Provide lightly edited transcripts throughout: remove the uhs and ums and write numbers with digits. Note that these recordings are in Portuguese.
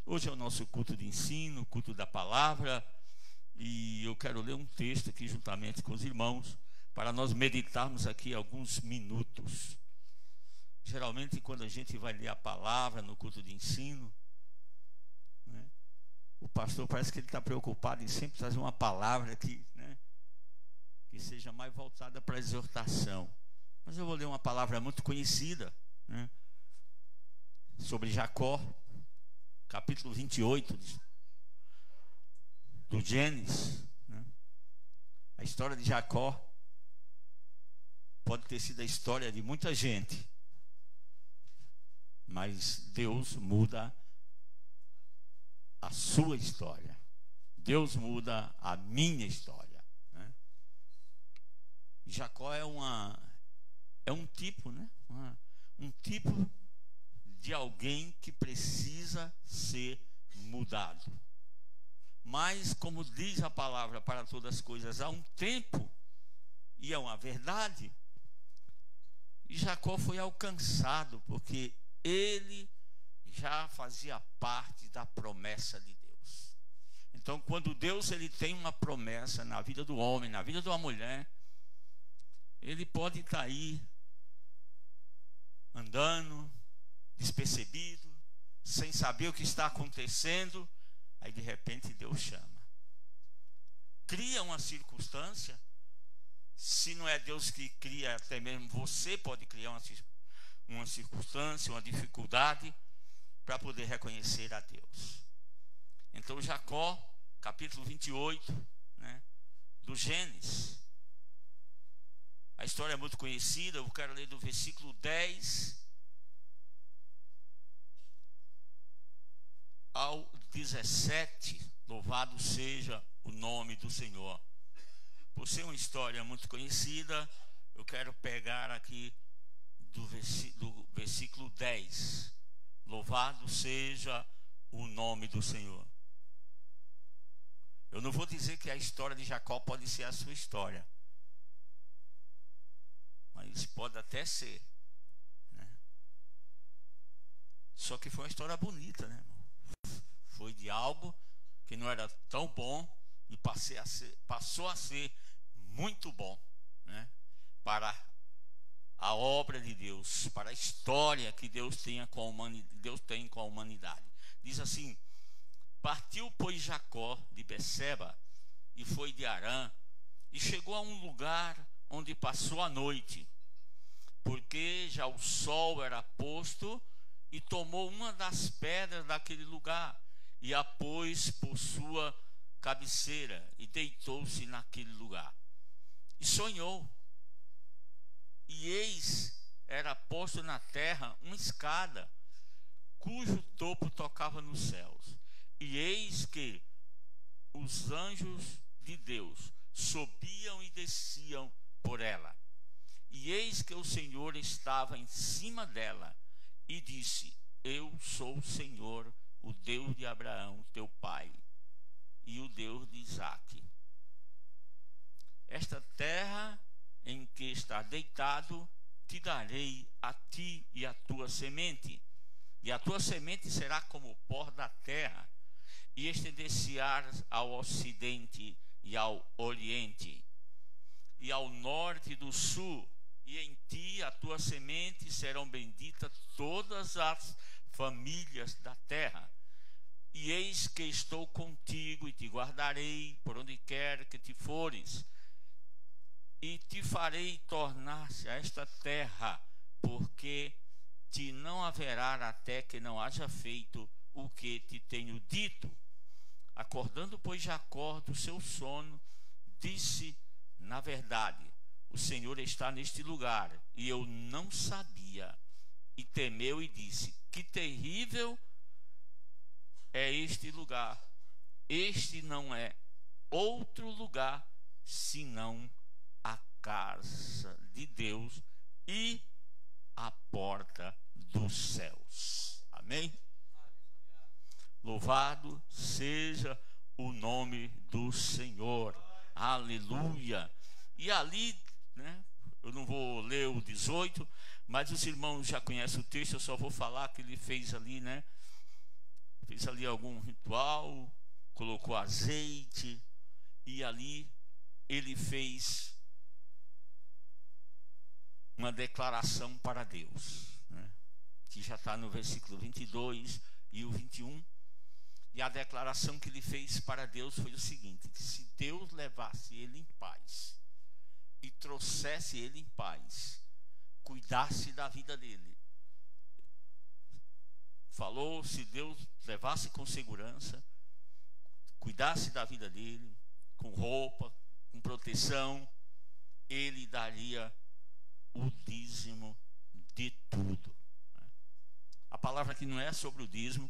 Hoje é o nosso culto de ensino, culto da palavra, e eu quero ler um texto aqui juntamente com os irmãos, para nós meditarmos aqui alguns minutos. Geralmente, quando a gente vai ler a palavra no culto de ensino, né, o pastor parece que ele está preocupado em sempre trazer uma palavra que seja mais voltada para a exortação. Mas eu vou ler uma palavra muito conhecida, né, sobre Jacó, capítulo 28 do Gênesis, né? A história de Jacó pode ter sido a história de muita gente, mas Deus muda a sua história. Deus muda a minha história, né? Jacó é um tipo, né? Um tipo de alguém que precisa ser mudado. Mas, como diz a palavra, para todas as coisas há um tempo, e é uma verdade, e Jacó foi alcançado, porque ele já fazia parte da promessa de Deus. Então, quando Deus ele tem uma promessa na vida do homem, na vida de uma mulher, ele pode estar aí andando despercebido, sem saber o que está acontecendo, aí de repente Deus chama, cria uma circunstância. Se não é Deus que cria, até mesmo você pode criar uma circunstância, uma dificuldade, para poder reconhecer a Deus. Então Jacó, capítulo 28, né, do Gênesis, a história é muito conhecida. Eu quero ler do versículo 10 ao 17, louvado seja o nome do Senhor. Por ser uma história muito conhecida, eu quero pegar aqui do versículo 10. Louvado seja o nome do Senhor. Eu não vou dizer que a história de Jacó pode ser a sua história, mas pode até ser, né? Só que foi uma história bonita, né, irmão? Foi de algo que não era tão bom e passou a ser muito bom, né, para a obra de Deus, para a história que Deus tem com a humanidade. Diz assim: partiu, pois, Jacó de Berseba e foi de Harã, e chegou a um lugar onde passou a noite, porque já o sol era posto, e tomou uma das pedras daquele lugar e a pôs por sua cabeceira, e deitou-se naquele lugar. E sonhou, e eis, era posto na terra uma escada, cujo topo tocava nos céus. E eis que os anjos de Deus subiam e desciam por ela. E eis que o Senhor estava em cima dela, e disse: eu sou o Senhor, o Deus de Abraão, teu pai, e o Deus de Isaque. Esta terra em que está deitado, te darei a ti e a tua semente, e a tua semente será como o pó da terra, e estender-se-á ao ocidente e ao oriente, e ao norte e do sul, e em ti a tua semente serão benditas todas as famílias da terra. E eis que estou contigo e te guardarei por onde quer que te fores, e te farei tornar-se a esta terra, porque te não haverá até que não haja feito o que te tenho dito. Acordando, pois, Jacó do seu sono, disse: na verdade, o Senhor está neste lugar, e eu não sabia. E temeu e disse: que terrível é este lugar. Este não é outro lugar senão a casa de Deus e a porta dos céus. Amém? Louvado seja o nome do Senhor. Aleluia. E ali, né, eu não vou ler o 18, mas os irmãos já conhecem o texto. Eu só vou falar que ele fez ali, né, fez ali algum ritual, colocou azeite, e ali ele fez uma declaração para Deus, né? Que já está no versículo 22 e o 21. E a declaração que ele fez para Deus foi o seguinte: que se Deus levasse ele em paz e trouxesse ele em paz, cuidasse da vida dele, falou, se Deus levasse com segurança, cuidasse da vida dele, com roupa, com proteção, ele daria o dízimo de tudo. A palavra aqui não é sobre o dízimo,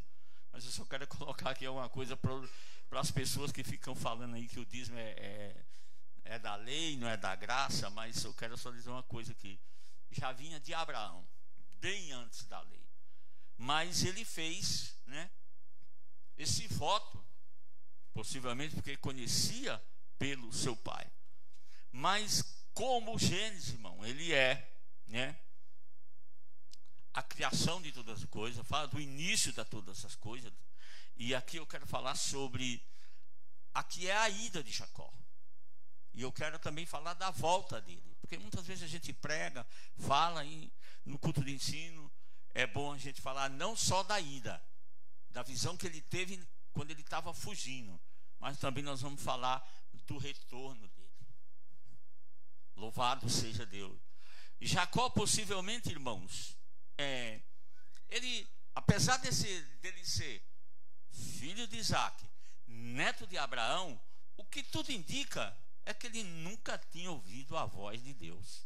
mas eu só quero colocar aqui alguma coisa para as pessoas que ficam falando aí que o dízimo é da lei, não é da graça. Mas eu quero só dizer uma coisa aqui: já vinha de Abraão, bem antes da lei, mas ele fez, né, esse voto, possivelmente porque conhecia pelo seu pai. Mas como Gênesis, irmão, ele é, né, a criação de todas as coisas, fala do início de todas as coisas. E aqui eu quero falar sobre aqui é a ida de Jacó. E eu quero também falar da volta dele, porque muitas vezes a gente prega, fala no culto de ensino, é bom a gente falar não só da ida, da visão que ele teve quando ele estava fugindo, mas também nós vamos falar do retorno dele. Louvado seja Deus. Jacó, possivelmente, irmãos, ele, apesar dele ser filho de Isaac, neto de Abraão, o que tudo indica é que ele nunca tinha ouvido a voz de Deus.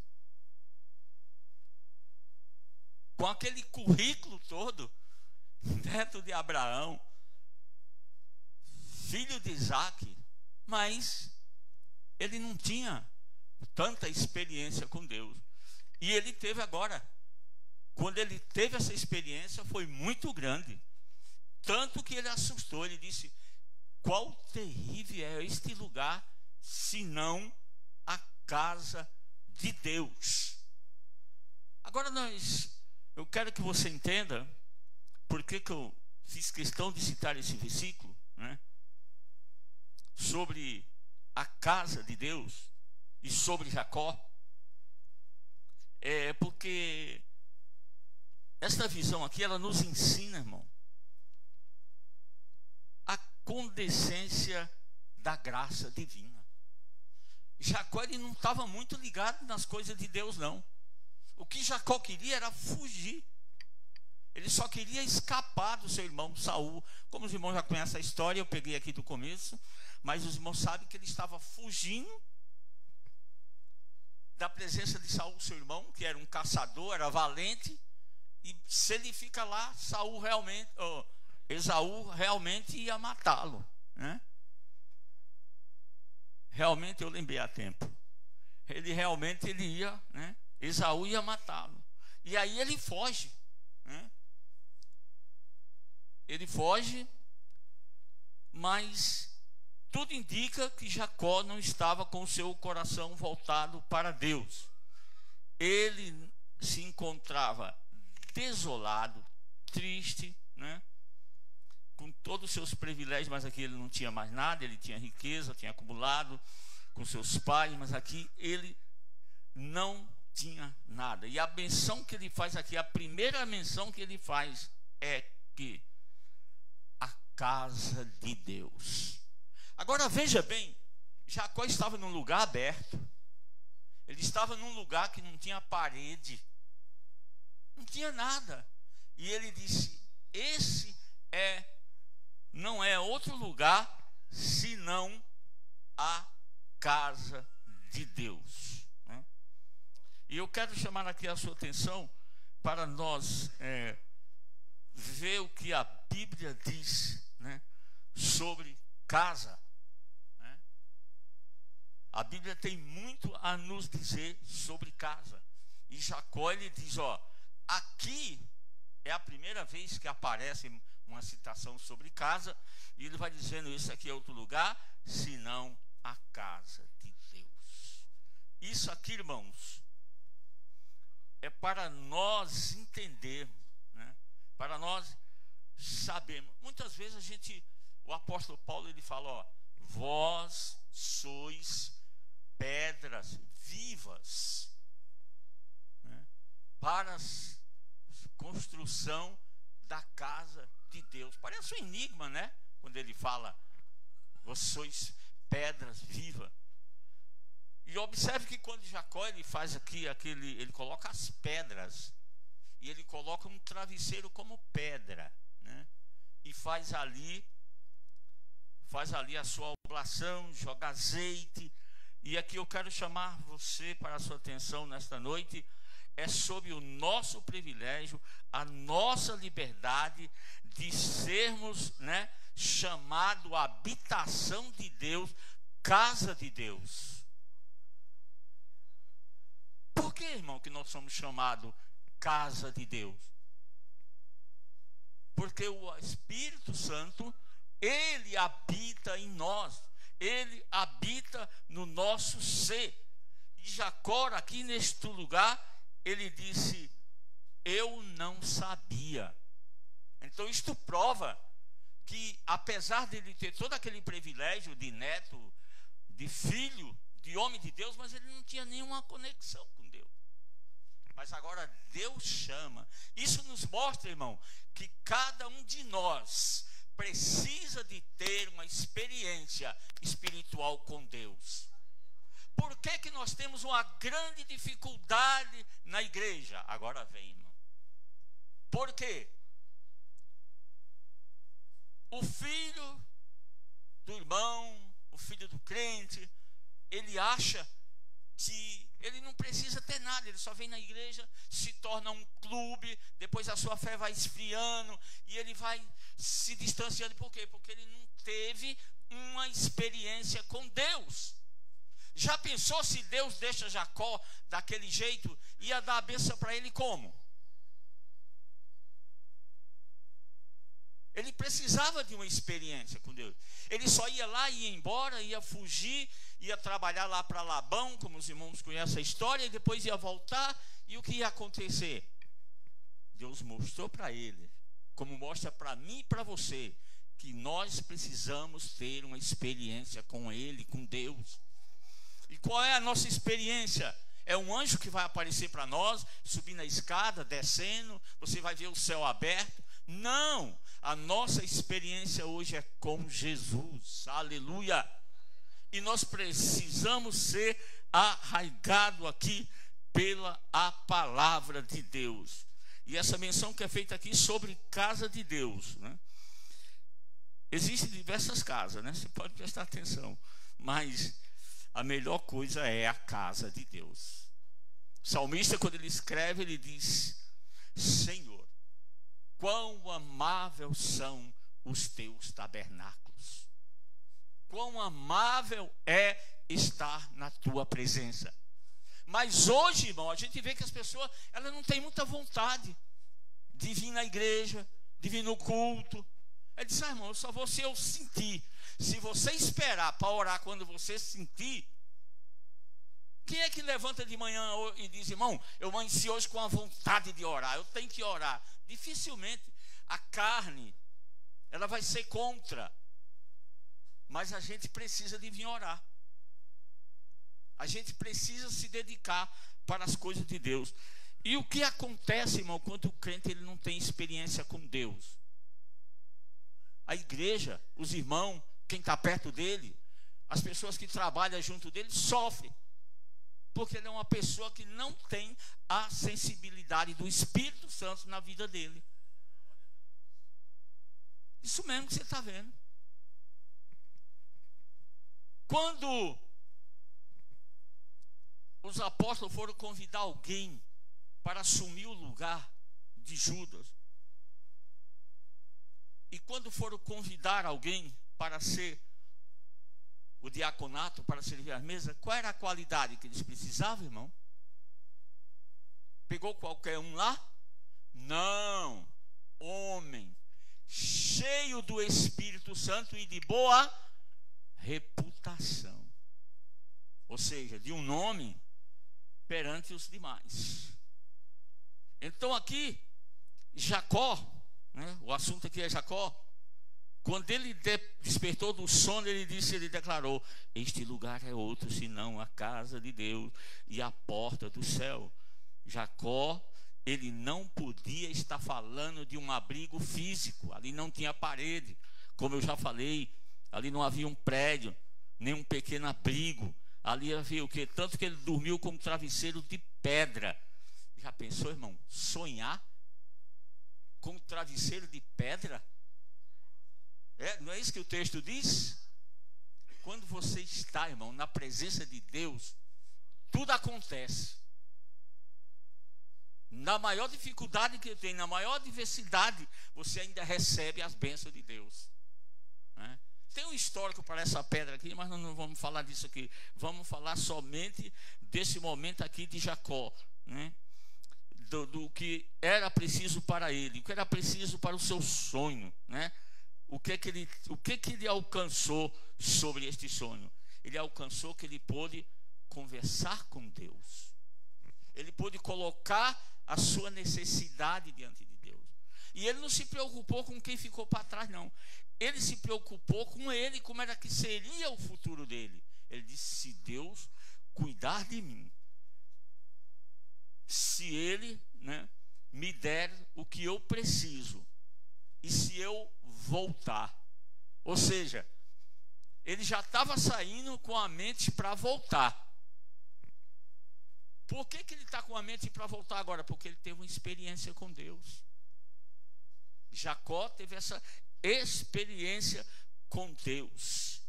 Com aquele currículo todo, neto de Abraão, filho de Isaac, mas ele não tinha tanta experiência com Deus. E ele teve agora. Quando ele teve essa experiência, foi muito grande. Tanto que ele assustou. Ele disse: qual terrível é este lugar, senão a casa de Deus. Agora eu quero que você entenda por que eu fiz questão de citar esse versículo, né, sobre a casa de Deus e sobre Jacó. Porque esta visão aqui, ela nos ensina, irmão, a condescência da graça divina. Jacó, ele não estava muito ligado nas coisas de Deus, não. O que Jacó queria era fugir. Ele só queria escapar do seu irmão Saul. Como os irmãos já conhecem a história, eu peguei aqui do começo, mas os irmãos sabem que ele estava fugindo da presença de Saul, seu irmão, que era um caçador, era valente. E se ele fica lá, Esaú realmente ia matá-lo, né? Realmente eu lembrei a tempo. Ele ia, né? Esaú ia matá-lo. E aí ele foge, né? Ele foge, mas tudo indica que Jacó não estava com o seu coração voltado para Deus. Ele se encontrava desolado, triste, né, com todos os seus privilégios, mas aqui ele não tinha mais nada. Ele tinha riqueza, tinha acumulado com seus pais, mas aqui ele não tinha nada. E a menção que ele faz aqui, a primeira menção que ele faz é que a casa de Deus. Agora veja bem, Jacó estava num lugar aberto. Ele estava num lugar que não tinha parede, não tinha nada. E ele disse: esse não é outro lugar senão a casa de Deus, né? E eu quero chamar aqui a sua atenção para nós ver o que a Bíblia diz, né, sobre casa, né? A Bíblia tem muito a nos dizer sobre casa. E Jacó, ele diz: aqui é a primeira vez que aparece uma citação sobre casa, e ele vai dizendo: isso aqui é outro lugar senão a casa de Deus. Isso aqui, irmãos, é para nós entendermos, né? Para nós sabemos. Muitas vezes o apóstolo Paulo, ele fala, ó, vós sois pedras vivas, né, para a construção da casa de Deus. Parece um enigma, né? Quando ele fala, vós sois pedras vivas. E observe que quando Jacó ele faz aqui ele coloca as pedras e ele coloca um travesseiro como pedra, né? E faz ali a sua oblação, joga azeite. E aqui eu quero chamar você para a sua atenção nesta noite, é sobre o nosso privilégio, a nossa liberdade de sermos, né, chamado habitação de Deus, casa de Deus. Por que, irmão, que nós somos chamados casa de Deus? Porque o Espírito Santo, ele habita em nós, ele habita no nosso ser. E Jacó, aqui neste lugar, ele disse, eu não sabia. Então isto prova que, apesar de ele ter todo aquele privilégio de neto, de filho, de homem de Deus, mas ele não tinha nenhuma conexão com Deus. Mas agora Deus chama. Isso nos mostra, irmão, que cada um de nós precisa de ter uma experiência espiritual com Deus. Por que que nós temos uma grande dificuldade na igreja? Agora vem, irmão. Por quê? O filho do irmão, o filho do crente, ele acha que ele não precisa ter nada, ele só vem na igreja, se torna um clube, depois a sua fé vai esfriando e ele vai se distanciando. Por quê? Porque ele não teve uma experiência com Deus. Já pensou se Deus deixa Jacó daquele jeito, ia dar a bênção para ele como? Ele precisava de uma experiência com Deus. Ele só ia lá, ia embora, ia fugir, ia trabalhar lá para Labão, como os irmãos conhecem a história, e depois ia voltar, e o que ia acontecer? Deus mostrou para ele, como mostra para mim e para você, que nós precisamos ter uma experiência com Ele, com Deus. E qual é a nossa experiência? É um anjo que vai aparecer para nós, subindo a escada, descendo, você vai ver o céu aberto. Não, a nossa experiência hoje é com Jesus, aleluia. E nós precisamos ser arraigados aqui pela a palavra de Deus. E essa menção que é feita aqui sobre casa de Deus, né? Existem diversas casas, né? Você pode prestar atenção, mas a melhor coisa é a casa de Deus. O salmista, quando ele escreve, ele diz: Senhor, quão amáveis são os teus tabernáculos. Quão amável é estar na tua presença. Mas hoje, irmão, a gente vê que as pessoas, elas não têm muita vontade de vir na igreja, de vir no culto. Ele diz: irmão, eu só vou se eu sentir. Se você esperar para orar quando você sentir, quem é que levanta de manhã e diz: irmão, eu amanheci hoje com a vontade de orar, eu tenho que orar? Dificilmente. A carne, ela vai ser contra. Mas a gente precisa de vir orar. A gente precisa se dedicar para as coisas de Deus. E o que acontece, irmão, quando o crente ele não tem experiência com Deus? A igreja, os irmãos, quem está perto dele, as pessoas que trabalham junto dele, sofrem. Porque ele é uma pessoa que não tem a sensibilidade do Espírito Santo na vida dele. Isso mesmo que você está vendo. Quando os apóstolos foram convidar alguém para assumir o lugar de Judas, e quando foram convidar alguém para ser o diaconato, para servir à mesa, qual era a qualidade que eles precisavam, irmão? Pegou qualquer um lá? Não. Homem cheio do Espírito Santo e de boa reputação. Ou seja, de um nome perante os demais. Então aqui, Jacó, né? O assunto aqui é Jacó. Quando ele despertou do sono, ele declarou: este lugar é outro senão a casa de Deus e a porta do céu. Jacó, ele não podia estar falando de um abrigo físico. Ali não tinha parede, como eu já falei. Ali não havia um prédio, nem um pequeno abrigo. Ali havia o quê? Tanto que ele dormiu com um travesseiro de pedra. Já pensou, irmão, sonhar com um travesseiro de pedra? Não é isso que o texto diz? Quando você está, irmão, na presença de Deus, tudo acontece. Na maior dificuldade que tem, na maior adversidade, você ainda recebe as bênçãos de Deus, né? Tem um histórico para essa pedra aqui, mas nós não vamos falar disso aqui. Vamos falar somente desse momento aqui de Jacó, né? Do que era preciso para ele, o que era preciso para o seu sonho, né? O que ele alcançou sobre este sonho? Ele alcançou que ele pôde conversar com Deus. Ele pôde colocar a sua necessidade diante de Deus. E ele não se preocupou com quem ficou para trás, não. Ele se preocupou com ele, como era que seria o futuro dele. Ele disse: se Deus cuidar de mim, se ele, né, me der o que eu preciso, e se eu voltar. Ou seja, ele já estava saindo com a mente para voltar. Por que ele está com a mente para voltar agora? Porque ele teve uma experiência com Deus. Jacó teve essa experiência com Deus.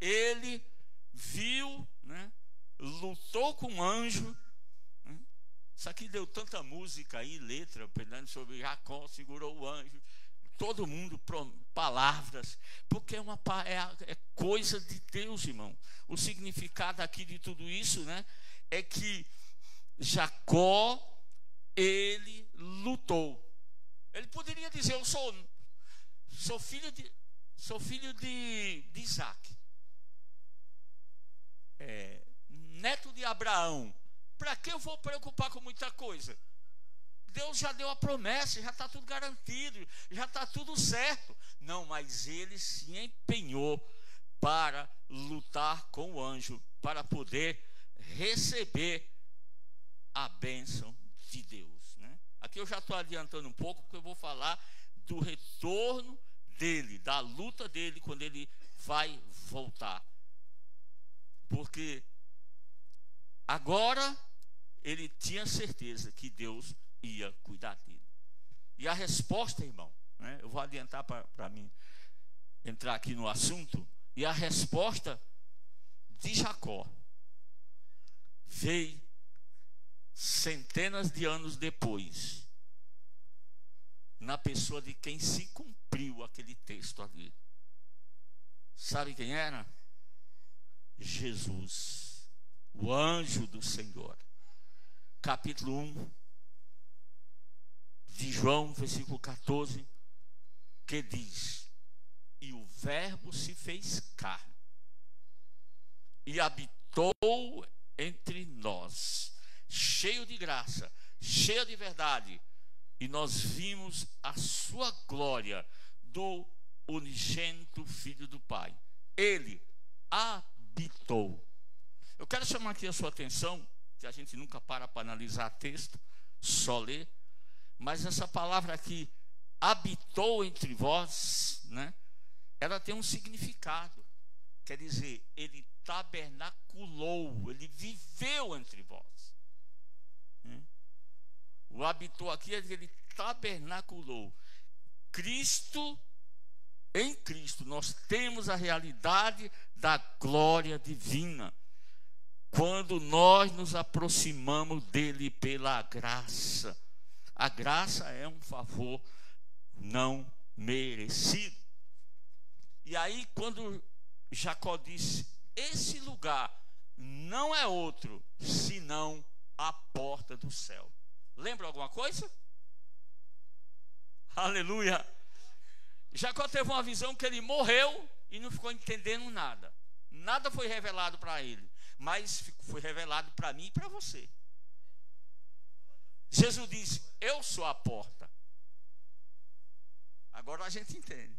Ele viu, né, lutou com um anjo, né? Isso aqui deu tanta música aí, letra, sobre Jacó segurou o anjo. Todo mundo, palavras, porque é coisa de Deus, irmão. O significado aqui de tudo isso, né, é que Jacó, ele lutou. Ele poderia dizer: eu sou filho de Isaac, neto de Abraão. Para que eu vou preocupar com muita coisa? Deus já deu a promessa, já está tudo garantido, já está tudo certo. Não, mas ele se empenhou para lutar com o anjo, para poder receber a bênção de Deus, né? Aqui eu já estou adiantando um pouco, porque eu vou falar do retorno dele, da luta dele, quando ele vai voltar. Porque agora ele tinha certeza que Deus ia cuidar dele. E a resposta, irmão, né, eu vou adiantar para mim entrar aqui no assunto. E a resposta de Jacó veio centenas de anos depois, na pessoa de quem se cumpriu aquele texto ali. Sabe quem era? Jesus, o anjo do Senhor. Capítulo 1 de João, versículo 14, que diz: e o verbo se fez carne e habitou entre nós, cheio de graça, cheio de verdade, e nós vimos a sua glória do unigênito Filho do Pai. Ele habitou. Eu quero chamar aqui a sua atenção, que a gente nunca para analisar texto, só ler. Mas essa palavra aqui, habitou entre vós, né, ela tem um significado. Quer dizer, ele tabernaculou, ele viveu entre vós. O habitou aqui é que ele tabernaculou. Cristo, em Cristo, nós temos a realidade da glória divina. Quando nós nos aproximamos dele pela graça. A graça é um favor não merecido. E aí, quando Jacó disse: esse lugar não é outro senão a porta do céu. Lembra alguma coisa? Aleluia. Jacó teve uma visão que ele morreu e não ficou entendendo nada. Nada foi revelado para ele, mas foi revelado para mim e para você. Jesus disse: eu sou a porta. Agora a gente entende.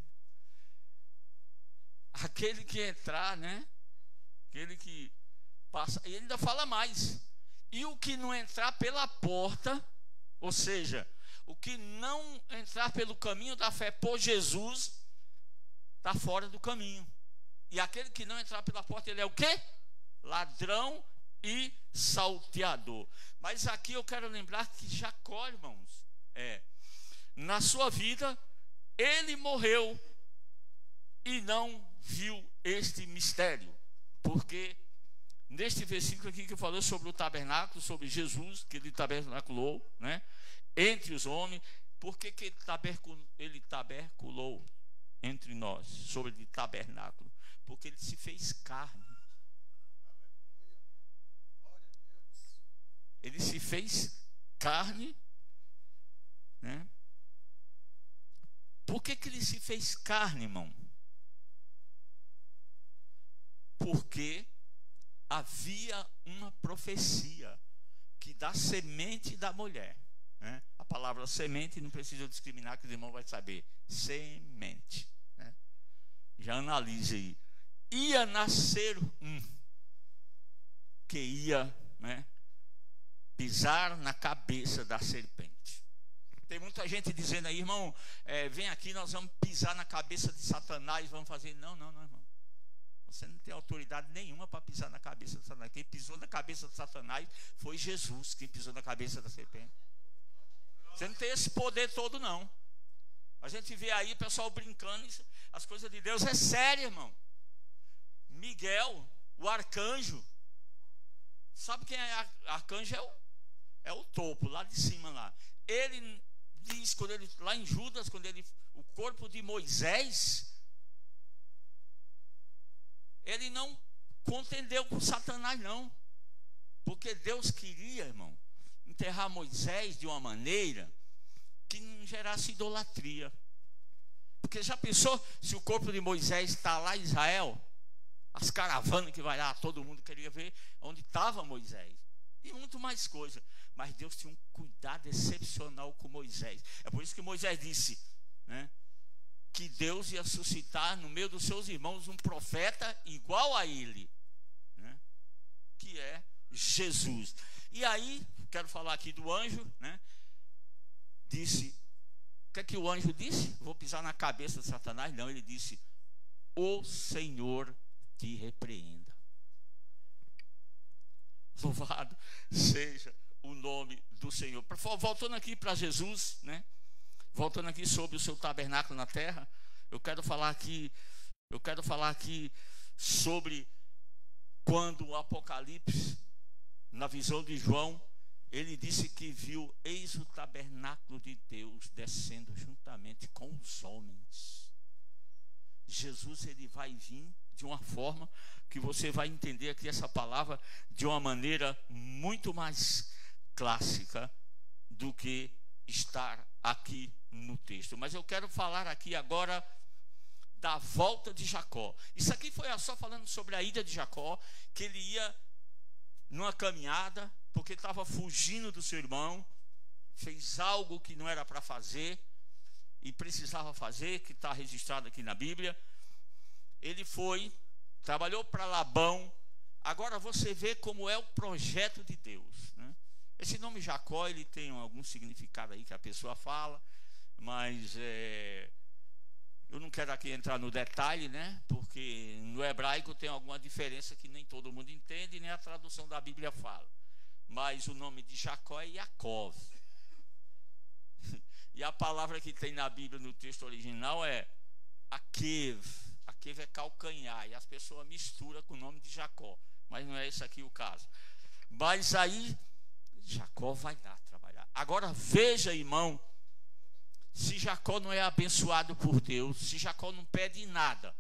Aquele que entrar, né? Aquele que passa, e ele ainda fala mais. E o que não entrar pela porta, ou seja, o que não entrar pelo caminho da fé por Jesus, está fora do caminho. E aquele que não entrar pela porta, ele é o quê? Ladrão e salteador. Mas aqui eu quero lembrar que Jacó, irmãos, na sua vida, ele morreu e não viu este mistério. Porque neste versículo aqui que falou sobre o tabernáculo, sobre Jesus, que ele tabernaculou, né, entre os homens, por que ele tabernaculou entre nós, sobre o tabernáculo? Porque ele se fez carne. Ele se fez carne, né? Por que ele se fez carne, irmão? Porque havia uma profecia que da semente da mulher, né? A palavra semente não precisa discriminar, que o irmão vai saber. Semente, né? Já analise aí. Ia nascer um que ia, né, pisar na cabeça da serpente. Tem muita gente dizendo aí, irmão, vem aqui, nós vamos pisar na cabeça de Satanás, vamos fazer. Não, irmão. Você não tem autoridade nenhuma para pisar na cabeça de Satanás. Quem pisou na cabeça de Satanás foi Jesus, quem pisou na cabeça da serpente. Você não tem esse poder todo, não. A gente vê aí o pessoal brincando, as coisas de Deus é sério, irmão. Miguel, o arcanjo. Sabe quem é arcanjo? É o topo, lá de cima lá. Ele diz, lá em Judas, o corpo de Moisés, ele não contendeu com Satanás, não. Porque Deus queria, irmão, enterrar Moisés de uma maneira que não gerasse idolatria. Porque já pensou se o corpo de Moisés está lá em Israel? As caravanas que vai lá, todo mundo queria ver onde estava Moisés. E muito mais coisa. Mas Deus tinha um cuidado excepcional com Moisés. É por isso que Moisés disse, né, que Deus ia suscitar no meio dos seus irmãos um profeta igual a ele, né, que é Jesus. E aí, quero falar aqui do anjo, né? Disse, o que é que o anjo disse? Vou pisar na cabeça de Satanás? Não, ele disse, o Senhor te repreenda. Louvado seja o nome do Senhor. Voltando aqui para Jesus, né? Voltando aqui sobre o seu tabernáculo na terra, eu quero falar aqui sobre quando o Apocalipse, na visão de João, ele disse que viu, eis o tabernáculo de Deus descendo juntamente com os homens. Jesus, ele vai vir de uma forma que você vai entender aqui essa palavra de uma maneira muito mais clássica do que estar aqui no texto. Mas eu quero falar aqui agora da volta de Jacó. Isso aqui foi só falando sobre a ida de Jacó, que ele ia numa caminhada, porque estava fugindo do seu irmão, fez algo que não era para fazer e precisava fazer, que está registrado aqui na Bíblia. Ele foi, trabalhou para Labão. Agora você vê como é o projeto de Deus, né? Esse nome Jacó, ele tem algum significado aí que a pessoa fala, mas eu não quero aqui entrar no detalhe, né? Porque no hebraico tem alguma diferença que nem todo mundo entende, nem a tradução da Bíblia fala. Mas o nome de Jacó é Yaakov. E a palavra que tem na Bíblia no texto original é Akev. Akev é calcanhar, e as pessoas misturam com o nome de Jacó, mas não é esse aqui o caso. Mas aí Jacó vai lá trabalhar. Agora veja, irmão, se Jacó não é abençoado por Deus, se Jacó não pede nada,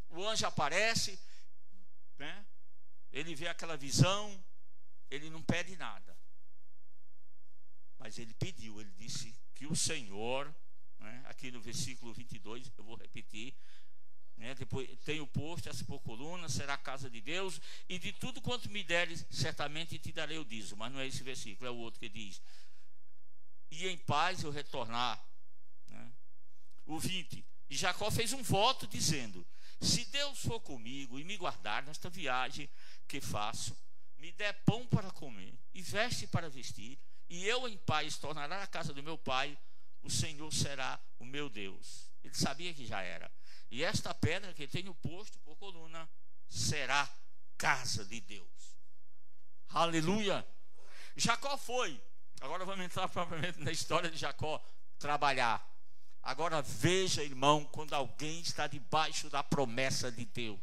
o anjo aparece, né? Ele vê aquela visão, ele não pede nada, mas ele pediu, ele disse que o Senhor, né, aqui no versículo 22, eu vou repetir, né, depois tenho posto essa por coluna, será a casa de Deus, e de tudo quanto me deres, certamente te darei o dízimo. Mas não é esse versículo, é o outro que diz, e em paz eu retornar, né, o 20. E Jacó fez um voto dizendo: se Deus for comigo e me guardar nesta viagem que faço, me der pão para comer e veste para vestir, e eu em paz tornará a casa do meu pai, o Senhor será o meu Deus. Ele sabia que já era. E esta pedra que tenho posto por coluna será casa de Deus. Aleluia. Jacó foi. Agora vamos entrar propriamente na história de Jacó trabalhar. Agora veja, irmão, quando alguém está debaixo da promessa de Deus,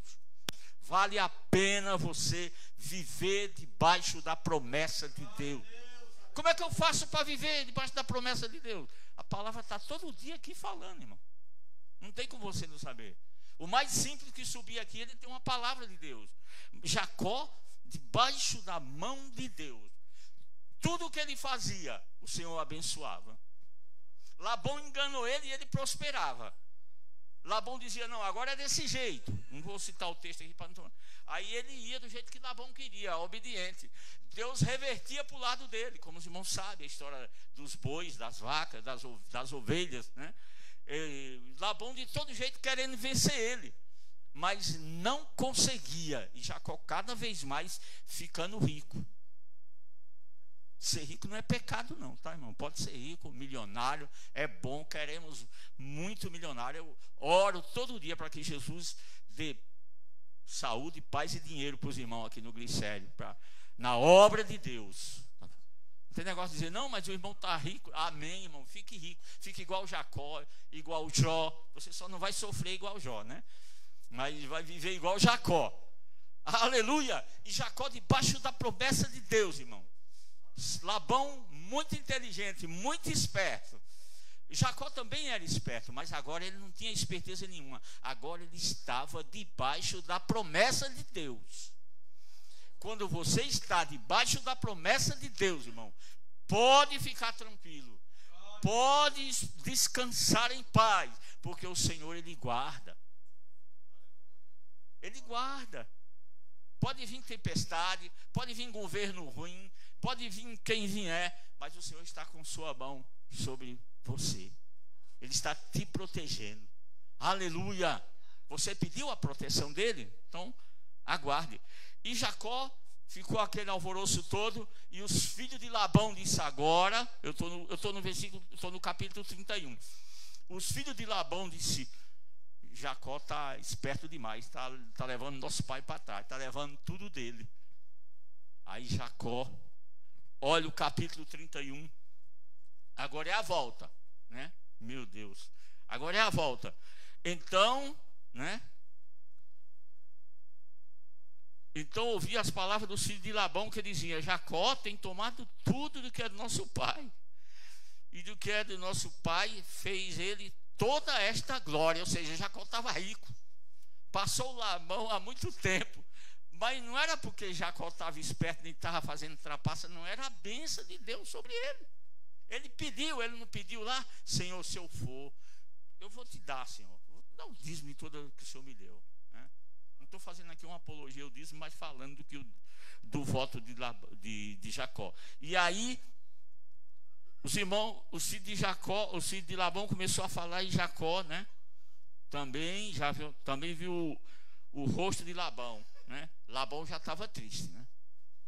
vale a pena você viver debaixo da promessa de Deus. Como é que eu faço para viver debaixo da promessa de Deus? A palavra está todo dia aqui falando, irmão. Não tem como você não saber. O mais simples que subir aqui, ele tem uma palavra de Deus. Jacó, debaixo da mão de Deus, tudo o que ele fazia, o Senhor abençoava. Labão enganou ele e ele prosperava. Labão dizia: não, agora é desse jeito. Não vou citar o texto aqui para não tomar. Aí ele ia do jeito que Labão queria, obediente. Deus revertia para o lado dele, como os irmãos sabem, a história dos bois, das vacas, das ovelhas, né? Labão de todo jeito querendo vencer ele, mas não conseguia. E Jacó cada vez mais ficando rico. Ser rico não é pecado não, tá, irmão? Pode ser rico, milionário, é bom, queremos muito milionário. Eu oro todo dia para que Jesus dê saúde, paz e dinheiro para os irmãos aqui no Glicério, na obra de Deus. Não tem negócio de dizer: não, mas o irmão está rico. Amém, irmão, fique rico, fique igual Jacó, igual Jó. Você só não vai sofrer igual Jó, né? Mas vai viver igual Jacó. Aleluia. E Jacó debaixo da promessa de Deus, irmão. Labão muito inteligente, muito esperto. Jacó também era esperto, mas agora ele não tinha esperteza nenhuma. Agora ele estava debaixo da promessa de Deus. Quando você está debaixo da promessa de Deus, irmão, pode ficar tranquilo, pode descansar em paz, porque o Senhor, Ele guarda. Ele guarda. Pode vir tempestade, pode vir governo ruim, pode vir quem vier, mas o Senhor está com sua mão sobre você. Ele está te protegendo. Aleluia. Você pediu a proteção dele? Então, aguarde. E Jacó ficou aquele alvoroço todo, e os filhos de Labão disse: agora, eu estou no versículo, estou no capítulo 31. Os filhos de Labão disse: Jacó está esperto demais, está levando nosso pai para trás, está levando tudo dele. Aí Jacó, olha o capítulo 31, agora é a volta, né? Meu Deus, agora é a volta. Então, né? Então ouvi as palavras dos filhos de Labão, que dizia: Jacó tem tomado tudo do que é do nosso pai, e do que é do nosso pai fez ele toda esta glória. Ou seja, Jacó estava rico, passou Labão há muito tempo, mas não era porque Jacó estava esperto nem estava fazendo trapaça, não, era a bênção de Deus sobre ele. Ele pediu, ele não pediu lá: Senhor, se eu for, eu vou te dar, Senhor, vou dar o dízimo de tudo que o Senhor me deu, né? Não estou fazendo aqui uma apologia ao dízimo, mas falando do voto de Jacó. E aí os irmãos, os filhos de Jacó, os filhos de Labão começou a falar em Jacó, né? Também viu o rosto de Labão, né? Labão já estava triste, né?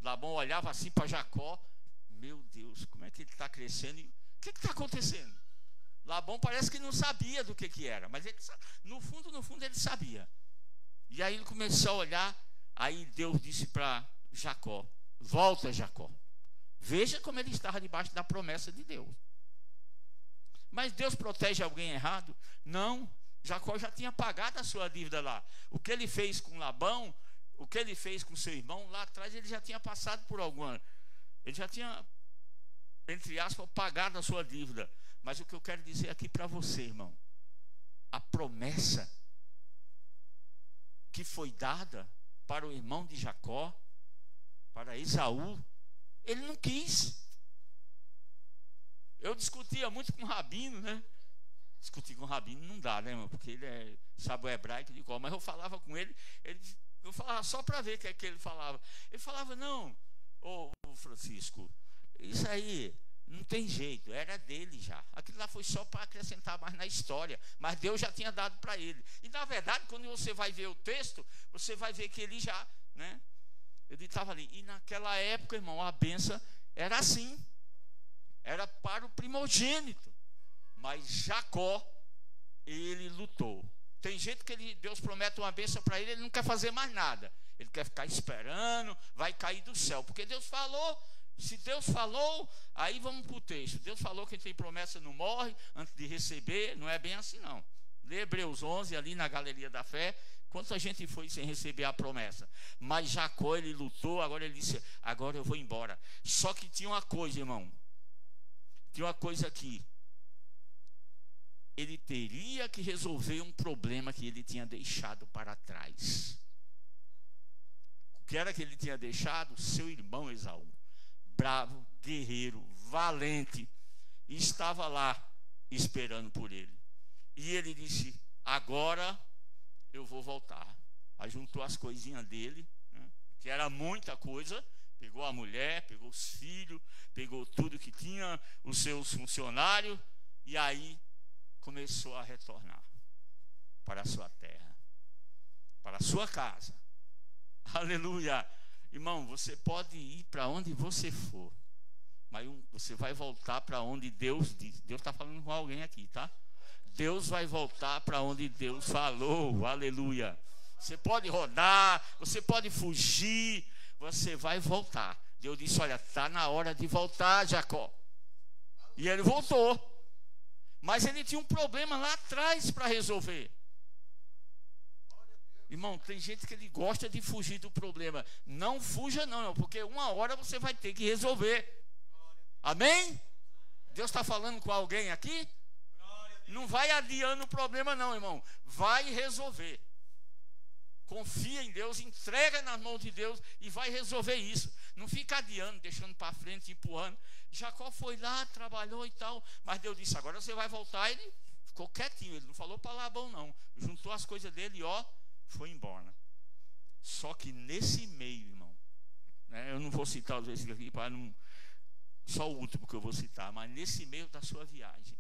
Labão olhava assim para Jacó: meu Deus, como é que ele está crescendo? O que está acontecendo? Labão parece que não sabia do que era, mas ele, no fundo ele sabia. E aí ele começou a olhar. Aí Deus disse para Jacó: volta, Jacó. Veja como ele estava debaixo da promessa de Deus. Mas Deus protege alguém errado? Não. Jacó já tinha pagado a sua dívida lá. O que ele fez com Labão, o que ele fez com seu irmão, lá atrás ele já tinha passado por alguma. Ele já tinha, entre aspas, pagado a sua dívida. Mas o que eu quero dizer aqui para você, irmão, a promessa que foi dada para o irmão de Jacó, para Esaú, ele não quis. Eu discutia muito com o Rabino, né? Discutir com o Rabino não dá, né, irmão? Porque ele sabe o hebraico de qual. Mas eu falava com ele, eu falava só para ver o que é que ele falava. Ele falava: não, ô Francisco, isso aí Não tem jeito, era dele já. Aquilo lá foi só para acrescentar mais na história, mas Deus já tinha dado para ele. E na verdade, quando você vai ver o texto, você vai ver que ele já, né? Ele estava ali. E naquela época, irmão, a bênção era assim. Era para o primogênito. Mas Jacó, ele lutou. Tem gente que Deus promete uma bênção para ele, ele não quer fazer mais nada. Ele quer ficar esperando, vai cair do céu. Porque Deus falou. Se Deus falou, aí vamos para o texto. Deus falou que quem tem promessa não morre antes de receber. Não é bem assim não. Lê Hebreus 11 ali na Galeria da Fé. Quanta gente foi sem receber a promessa. Mas Jacó, ele lutou. Agora ele disse, agora eu vou embora. Só que tinha uma coisa, irmão. Tinha uma coisa aqui. Ele teria que resolver um problema que ele tinha deixado para trás. O que era que ele tinha deixado? Seu irmão Esaú. Bravo, guerreiro, valente, e estava lá esperando por ele. E ele disse, agora eu vou voltar. Aí juntou as coisinhas dele, né, que era muita coisa, pegou a mulher, pegou os filhos, pegou tudo que tinha, os seus funcionários, e aí começou a retornar para a sua terra, para a sua casa. Aleluia! Irmão, você pode ir para onde você for, mas você vai voltar para onde Deus disse. Deus está falando com alguém aqui, tá? Deus vai voltar para onde Deus falou. Aleluia! Você pode rodar, você pode fugir, você vai voltar. Deus disse, olha, está na hora de voltar, Jacó. E ele voltou. Mas ele tinha um problema lá atrás para resolver. Irmão, tem gente que ele gosta de fugir do problema. Não fuja não, porque uma hora você vai ter que resolver. Amém? Deus está falando com alguém aqui? Não vai adiando o problema não, irmão. Vai resolver. Confia em Deus, entrega nas mãos de Deus e vai resolver isso. Não fica adiando, deixando para frente, empurrando. Jacó foi lá, trabalhou e tal, mas Deus disse, agora você vai voltar. Ele ficou quietinho, ele não falou para Labão não. Juntou as coisas dele e ó, foi embora. Só que nesse meio, irmão, né, eu não vou citar os versículos aqui para não, só o último que eu vou citar, mas nesse meio da sua viagem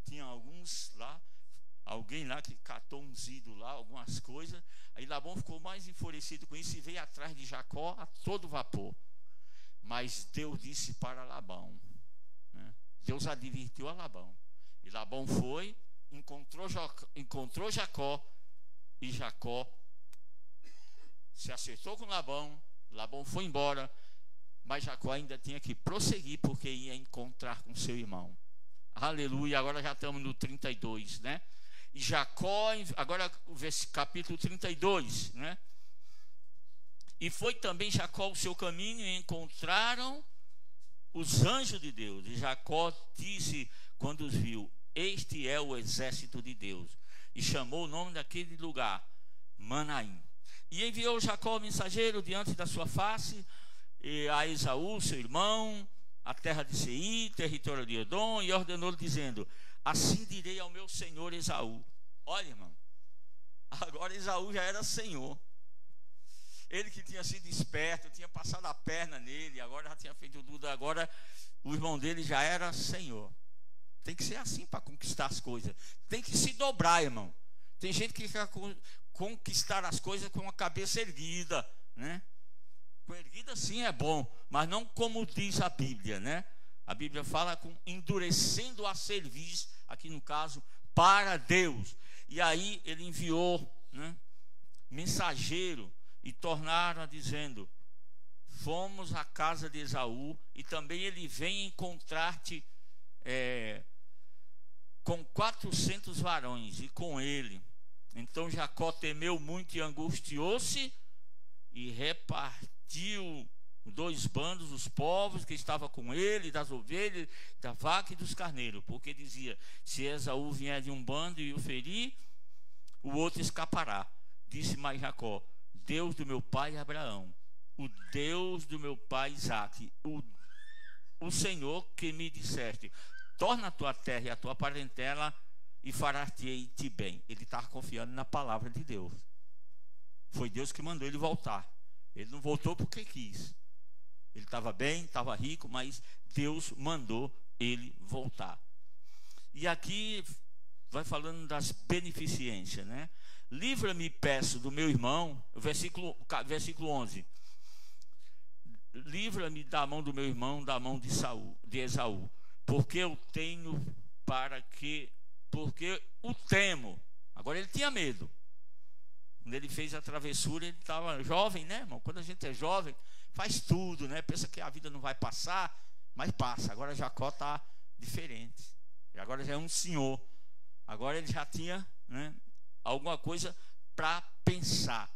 tinha alguns lá, alguém lá que catou uns ídolos lá, algumas coisas. Aí Labão ficou mais enfurecido com isso e veio atrás de Jacó a todo vapor. Mas Deus disse para Labão, né, Deus advertiu a Labão, e Labão foi, encontrou Jacó. E Jacó se acertou com Labão. Labão foi embora, mas Jacó ainda tinha que prosseguir, porque ia encontrar com seu irmão. Aleluia, agora já estamos no 32, né? E Jacó, agora o capítulo 32, né? E foi também Jacó o seu caminho, e encontraram os anjos de Deus. E Jacó disse, quando os viu, este é o exército de Deus. E chamou o nome daquele lugar Manaim. E enviou Jacó o mensageiro diante da sua face a Esaú, seu irmão, a terra de Seir, território de Edom, e ordenou-lhe dizendo, assim direi ao meu senhor Esaú. Olha, irmão, agora Esaú já era senhor. Ele que tinha sido esperto, tinha passado a perna nele, agora já tinha feito tudo, agora o irmão dele já era senhor. Tem que ser assim para conquistar as coisas. Tem que se dobrar, irmão. Tem gente que quer conquistar as coisas com a cabeça erguida, né? Com erguida sim é bom, mas não como diz a Bíblia, né? A Bíblia fala com endurecendo a cerviz, aqui no caso, para Deus. E aí ele enviou, né, mensageiro, e tornaram dizendo, fomos à casa de Esaú, e também ele vem encontrar-te com 400 varões, e com ele. Então Jacó temeu muito e angustiou-se, e repartiu 2 bandos os povos que estavam com ele, das ovelhas, da vaca e dos carneiros, porque dizia, se Esaú vier de um bando e o ferir, o outro escapará. Disse mais Jacó, Deus do meu pai Abraão, o Deus do meu pai Isaque, o Senhor que me disseste, torna a tua terra e a tua parentela e fará-te bem. Ele estava confiando na palavra de Deus. Foi Deus que mandou ele voltar. Ele não voltou porque quis. Ele estava bem, estava rico, mas Deus mandou ele voltar. E aqui vai falando das beneficências, né? Livra-me, peço, do meu irmão, versículo 11. Livra-me da mão do meu irmão, da mão de Esaú, porque o temo. Agora ele tinha medo. Quando ele fez a travessura, ele estava jovem, né, irmão? Quando a gente é jovem, faz tudo, né? Pensa que a vida não vai passar, mas passa. Agora Jacó está diferente. Agora já é um senhor. Agora ele já tinha, né, alguma coisa para pensar.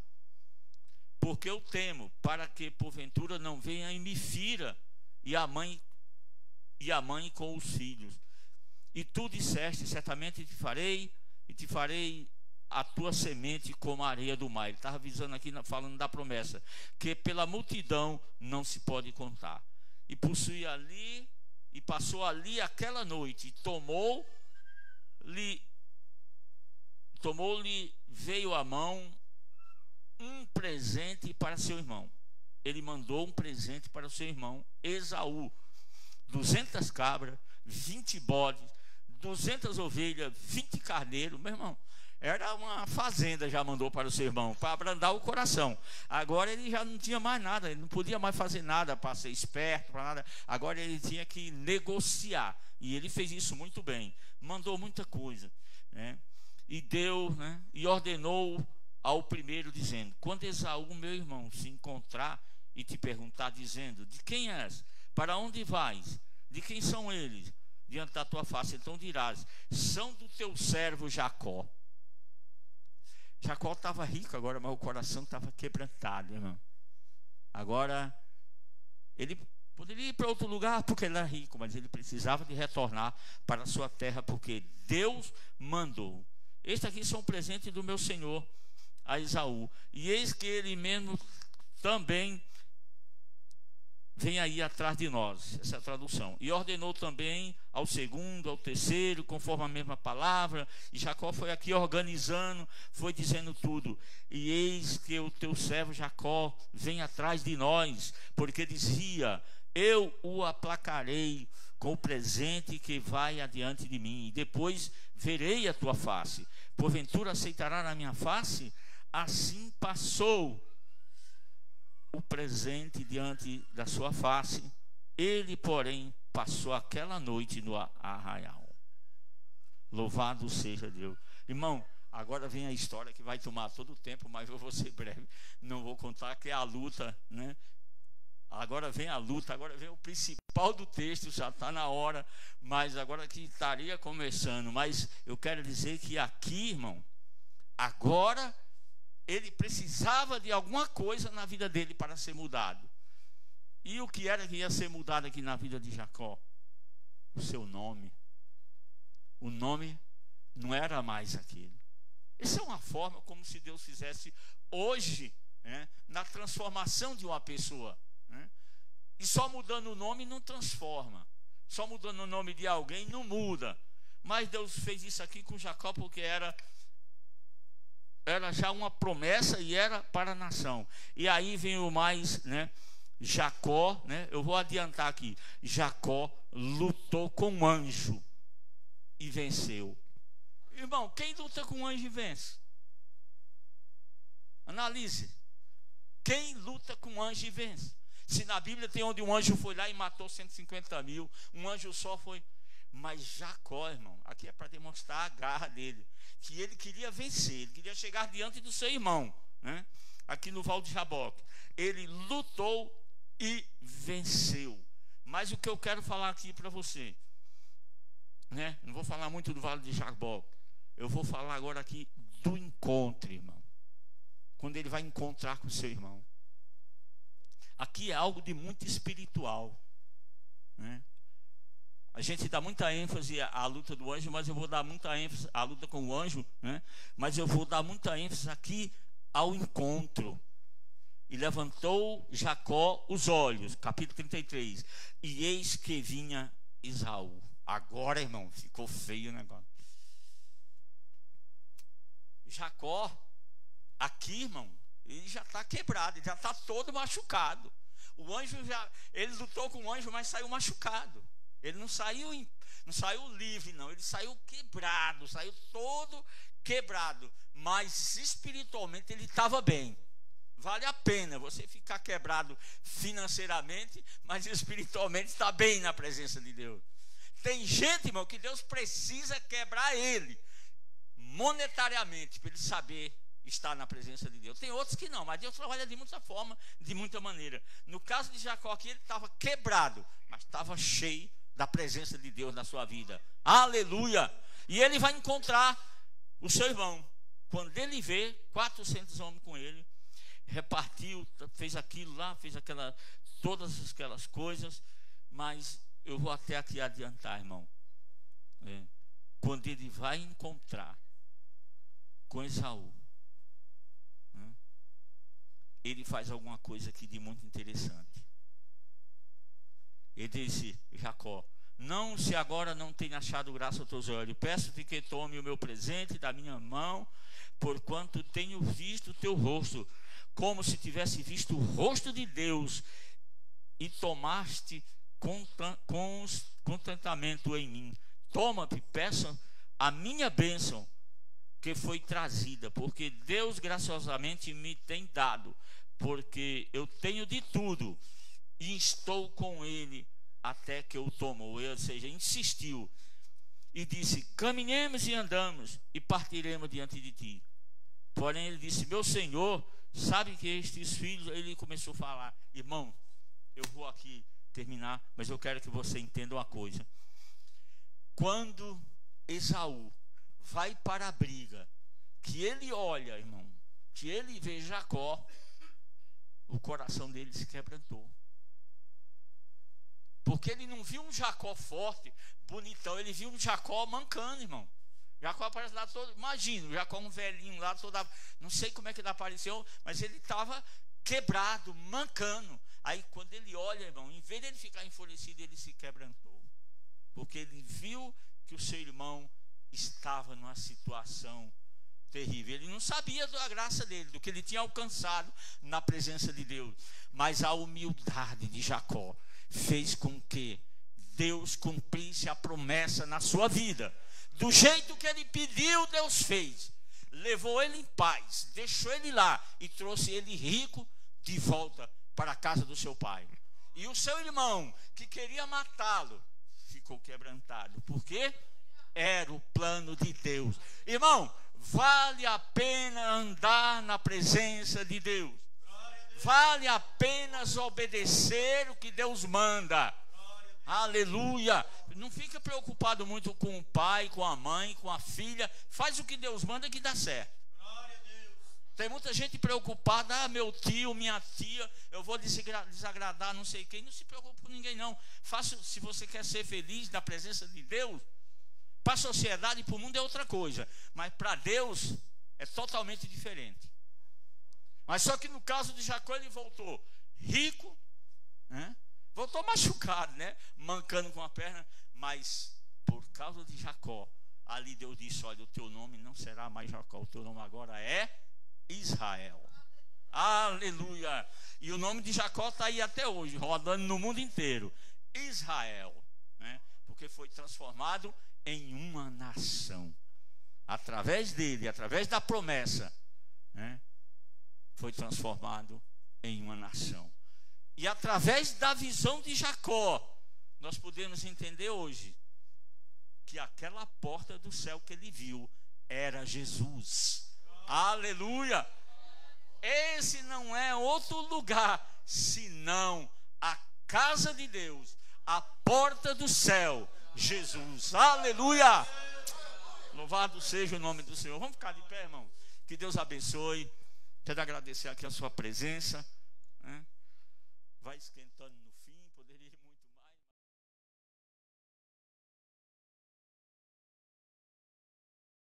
Porque eu temo, para que porventura não venha e me fira, e a mãe com os filhos. E tu disseste, certamente te farei a tua semente como a areia do mar. Ele estava avisando aqui, falando da promessa, que pela multidão não se pode contar. E passou ali aquela noite, e tomou-lhe, veio à mão um presente para seu irmão. Ele mandou um presente para o seu irmão Esaú: 200 cabras, 20 bodes, 200 ovelhas, 20 carneiros. Meu irmão, era uma fazenda, já mandou para o seu irmão, para abrandar o coração. Agora ele já não tinha mais nada, ele não podia mais fazer nada para ser esperto, para nada. Agora ele tinha que negociar, e ele fez isso muito bem. Mandou muita coisa, né? E deu, né? E ordenou ao primeiro, dizendo: quando Esaú, meu irmão, se encontrar e te perguntar, dizendo: de quem és? Para onde vais? De quem são eles? Diante da tua face, então dirás: são do teu servo Jacó. Jacó estava rico agora, mas o coração estava quebrantado, irmão. Agora, ele poderia ir para outro lugar porque ele era rico, mas ele precisava de retornar para a sua terra, porque Deus mandou. Este aqui são presentes do meu senhor a Esaú, e eis que ele mesmo também vem aí atrás de nós. Essa é a tradução. E ordenou também ao segundo, ao terceiro, conforme a mesma palavra. E Jacó foi aqui organizando, foi dizendo tudo. E eis que o teu servo Jacó vem atrás de nós, porque dizia: eu o aplacarei com o presente que vai adiante de mim, e depois verei a tua face. Porventura aceitará na minha face? Assim passou o presente diante da sua face. Ele, porém, passou aquela noite no arraial. Louvado seja Deus. Irmão, agora vem a história que vai tomar todo o tempo, mas eu vou ser breve. Não vou contar, que é a luta, né? Agora vem a luta, agora vem o principal do texto, já está na hora, mas agora que estaria começando. Mas eu quero dizer que aqui, irmão, agora ele precisava de alguma coisa na vida dele para ser mudado. E o que era que ia ser mudado aqui na vida de Jacó? O seu nome. O nome não era mais aquele. Essa é uma forma como se Deus fizesse hoje, né, na transformação de uma pessoa, né? E só mudando o nome não transforma. Só mudando o nome de alguém não muda. Mas Deus fez isso aqui com Jacó porque era já uma promessa e era para a nação. E aí vem o mais, né? Jacó, né? Eu vou adiantar aqui. Jacó lutou com um anjo e venceu. Irmão, quem luta com um anjo e vence? Analise. Quem luta com um anjo e vence? Se na Bíblia tem onde um anjo foi lá e matou 150 mil, um anjo só foi. Mas Jacó, irmão, aqui é para demonstrar a garra dele, que ele queria vencer, ele queria chegar diante do seu irmão, né? Aqui no Val de Jaboque. Ele lutou e venceu. Mas o que eu quero falar aqui para você, né? Não vou falar muito do Vale de Jaboque. Eu vou falar agora aqui do encontro, irmão. Quando ele vai encontrar com o seu irmão. Aqui é algo de muito espiritual, né? A gente dá muita ênfase à luta do anjo, mas eu vou dar muita ênfase à luta com o anjo, né? Mas eu vou dar muita ênfase aqui ao encontro. E levantou Jacó os olhos, capítulo 33, e eis que vinha Esaú. Agora, irmão, ficou feio o negócio. Jacó, aqui, irmão, ele já está quebrado, ele já está todo machucado. O anjo ele lutou com o anjo, mas saiu machucado. Ele não saiu livre, não. Ele saiu quebrado, saiu todo quebrado. Mas espiritualmente ele estava bem. Vale a pena você ficar quebrado financeiramente, mas espiritualmente está bem na presença de Deus. Tem gente, irmão, que Deus precisa quebrar ele monetariamente para ele saber estar na presença de Deus. Tem outros que não, mas Deus trabalha de muita forma, de muita maneira. No caso de Jacó aqui, ele estava quebrado, mas estava cheio da presença de Deus na sua vida. Aleluia! E ele vai encontrar o seu irmão. Quando ele vê 400 homens com ele, repartiu, fez aquilo lá, fez todas aquelas coisas. Mas eu vou até aqui adiantar, irmão. Quando ele vai encontrar com Esaú, ele faz alguma coisa aqui de muito interessante. Ele disse: Jacó, não, se agora não tenho achado graça aos teus olhos, peço-te que tome o meu presente da minha mão, porquanto tenho visto o teu rosto, como se tivesse visto o rosto de Deus, e tomaste contentamento em mim. Toma-te, peça a minha bênção que foi trazida, porque Deus graciosamente me tem dado, porque eu tenho de tudo, e estou com ele até que eu tomo. Ou seja, insistiu e disse: caminhemos e andamos e partiremos diante de ti. Porém ele disse: meu Senhor, sabe que estes filhos... Ele começou a falar. Irmão, eu vou aqui terminar, mas eu quero que você entenda uma coisa. Quando Esaú vai para a briga, que ele olha, irmão, que ele vê Jacó, o coração dele se quebrantou. Porque ele não viu um Jacó forte, bonitão, ele viu um Jacó mancando, irmão. Jacó aparece lá todo, imagina, Jacó um velhinho lá, toda, não sei como é que ele apareceu, mas ele estava quebrado, mancando. Aí quando ele olha, irmão, em vez de ele ficar enfurecido, ele se quebrantou. Porque ele viu que o seu irmão estava numa situação terrível. Ele não sabia da graça dele, do que ele tinha alcançado na presença de Deus. Mas a humildade de Jacó fez com que Deus cumprisse a promessa na sua vida. Do jeito que ele pediu, Deus fez. Levou ele em paz, deixou ele lá e trouxe ele rico de volta para a casa do seu pai. E o seu irmão, que queria matá-lo, ficou quebrantado, porque era o plano de Deus. Irmão, vale a pena andar na presença de Deus. Vale a pena obedecer o que Deus manda. Aleluia. Não fica preocupado muito com o pai, com a mãe, com a filha. Faz o que Deus manda que dá certo. Tem muita gente preocupada: meu tio, minha tia, eu vou desagradar não sei quem. Não se preocupe com ninguém, não. Faça, se você quer ser feliz na presença de Deus. Para a sociedade e para o mundo é outra coisa, mas para Deus é totalmente diferente. Mas só que no caso de Jacó, ele voltou rico, né? Voltou machucado, né? Mancando com a perna. Mas por causa de Jacó, ali Deus disse: olha, o teu nome não será mais Jacó, o teu nome agora é Israel. Aleluia. E o nome de Jacó está aí até hoje, rodando no mundo inteiro. Israel, né? Porque foi transformado em uma nação. Através dele, através da promessa, né? Foi transformado em uma nação. E através da visão de Jacó, nós podemos entender hoje que aquela porta do céu que ele viu era Jesus. Aleluia. Esse não é outro lugar senão a casa de Deus, a porta do céu, Jesus. Aleluia. Louvado seja o nome do Senhor. Vamos ficar de pé, irmão. Que Deus abençoe. Quero agradecer aqui a sua presença, né? Vai esquentando no fim, poderia ir muito mais.